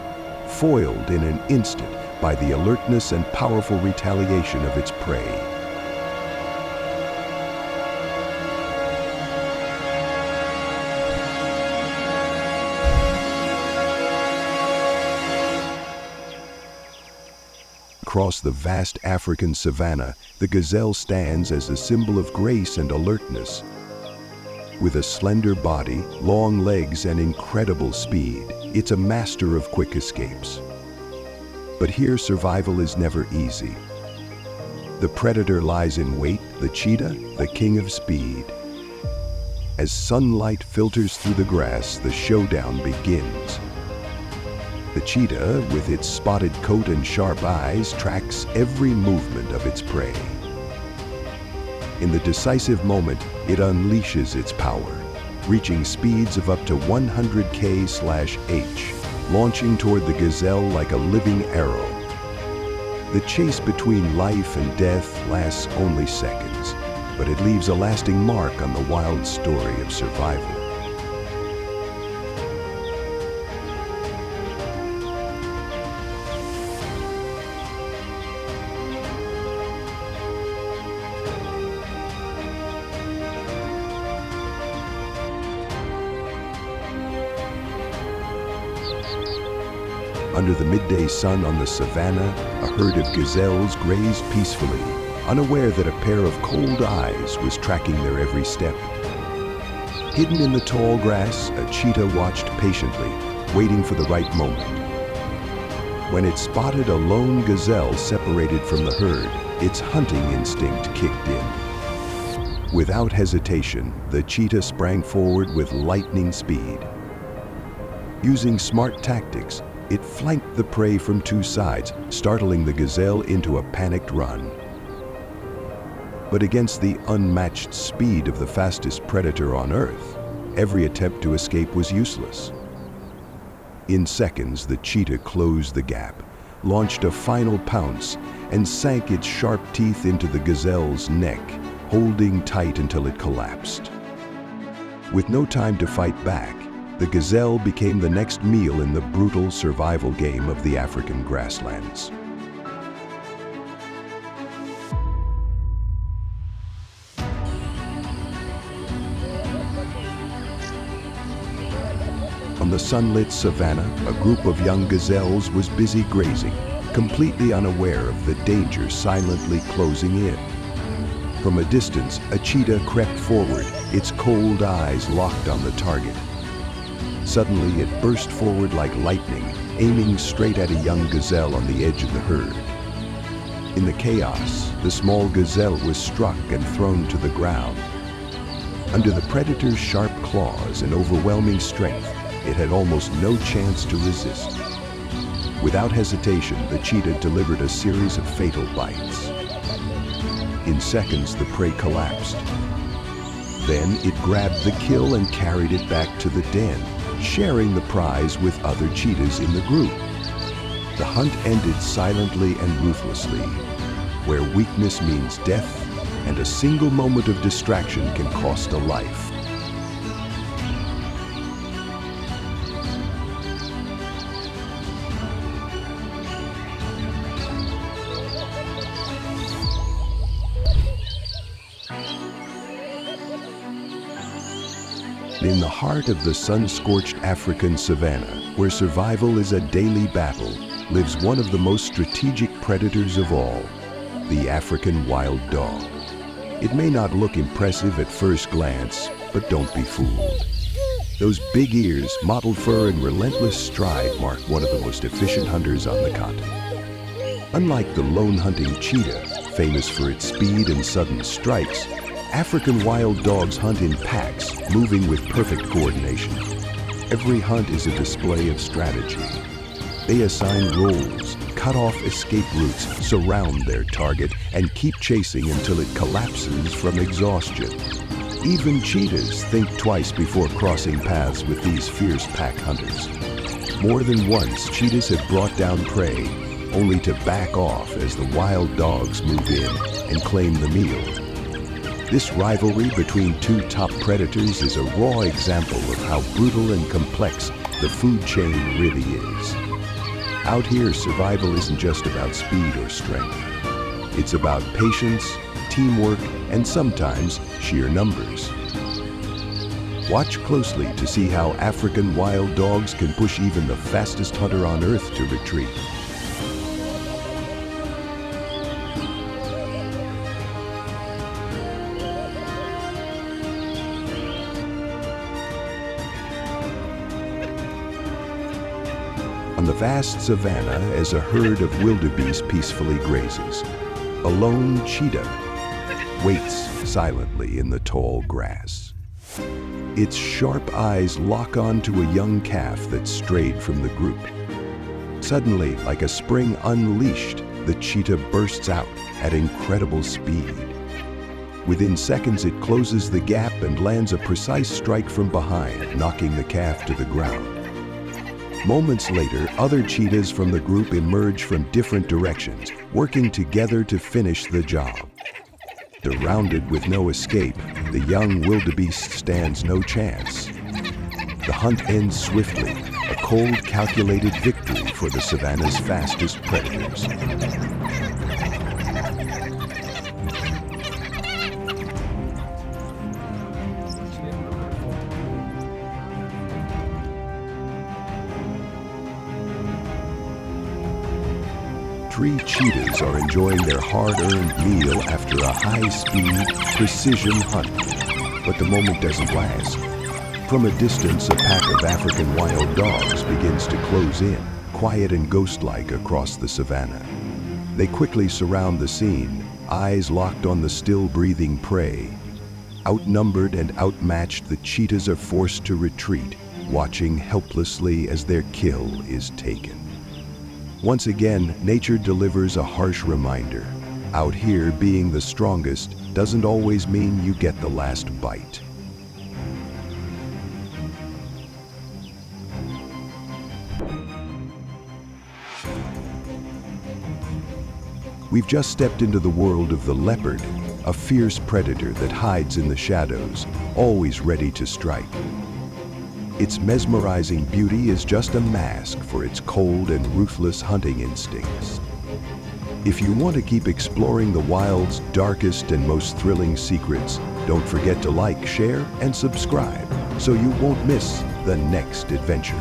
Speaker 1: foiled in an instant by the alertness and powerful retaliation of its prey. Across the vast African savanna, the gazelle stands as a symbol of grace and alertness. With a slender body, long legs, and incredible speed, it's a master of quick escapes. But here, survival is never easy. The predator lies in wait, the cheetah, the king of speed. As sunlight filters through the grass, the showdown begins. The cheetah, with its spotted coat and sharp eyes, tracks every movement of its prey. In the decisive moment, it unleashes its power, reaching speeds of up to 100 km/h, launching toward the gazelle like a living arrow. The chase between life and death lasts only seconds, but it leaves a lasting mark on the wild story of survival. Under the midday sun on the savanna, a herd of gazelles grazed peacefully, unaware that a pair of cold eyes was tracking their every step. Hidden in the tall grass, a cheetah watched patiently, waiting for the right moment. When it spotted a lone gazelle separated from the herd, its hunting instinct kicked in. Without hesitation, the cheetah sprang forward with lightning speed. Using smart tactics, it flanked the prey from two sides, startling the gazelle into a panicked run. But against the unmatched speed of the fastest predator on Earth, every attempt to escape was useless. In seconds, the cheetah closed the gap, launched a final pounce, and sank its sharp teeth into the gazelle's neck, holding tight until it collapsed. With no time to fight back, the gazelle became the next meal in the brutal survival game of the African grasslands. On the sunlit savanna, a group of young gazelles was busy grazing, completely unaware of the danger silently closing in. From a distance, a cheetah crept forward, its cold eyes locked on the target. Suddenly, it burst forward like lightning, aiming straight at a young gazelle on the edge of the herd. In the chaos, the small gazelle was struck and thrown to the ground. Under the predator's sharp claws and overwhelming strength, it had almost no chance to resist. Without hesitation, the cheetah delivered a series of fatal bites. In seconds, the prey collapsed. Then it grabbed the kill and carried it back to the den, sharing the prize with other cheetahs in the group. The hunt ended silently and ruthlessly, where weakness means death and a single moment of distraction can cost a life. In the heart of the sun-scorched African savanna, where survival is a daily battle, lives one of the most strategic predators of all, the African wild dog. It may not look impressive at first glance, but don't be fooled. Those big ears, mottled fur, and relentless stride mark one of the most efficient hunters on the continent. Unlike the lone hunting cheetah, famous for its speed and sudden strikes, African wild dogs hunt in packs, moving with perfect coordination. Every hunt is a display of strategy. They assign roles, cut off escape routes, surround their target, and keep chasing until it collapses from exhaustion. Even cheetahs think twice before crossing paths with these fierce pack hunters. More than once, cheetahs have brought down prey, only to back off as the wild dogs move in and claim the meal. This rivalry between two top predators is a raw example of how brutal and complex the food chain really is. Out here, survival isn't just about speed or strength. It's about patience, teamwork, and sometimes sheer numbers. Watch closely to see how African wild dogs can push even the fastest hunter on Earth to retreat. on the vast savanna as a herd of wildebeest peacefully grazes. A lone cheetah waits silently in the tall grass. Its sharp eyes lock onto a young calf that strayed from the group. Suddenly, like a spring unleashed, the cheetah bursts out at incredible speed. Within seconds, it closes the gap and lands a precise strike from behind, knocking the calf to the ground. Moments later, other cheetahs from the group emerge from different directions, working together to finish the job. Surrounded with no escape, the young wildebeest stands no chance. The hunt ends swiftly, a cold, calculated victory for the savanna's fastest predators. Three cheetahs are enjoying their hard-earned meal after a high-speed, precision hunt. But the moment doesn't last. From a distance, a pack of African wild dogs begins to close in, quiet and ghost-like across the savanna. They quickly surround the scene, eyes locked on the still-breathing prey. Outnumbered and outmatched, the cheetahs are forced to retreat, watching helplessly as their kill is taken. Once again, nature delivers a harsh reminder. Out here, being the strongest doesn't always mean you get the last bite. We've just stepped into the world of the leopard, a fierce predator that hides in the shadows, always ready to strike. Its mesmerizing beauty is just a mask for its cold and ruthless hunting instincts. If you want to keep exploring the wild's darkest and most thrilling secrets, don't forget to like, share, and subscribe so you won't miss the next adventure.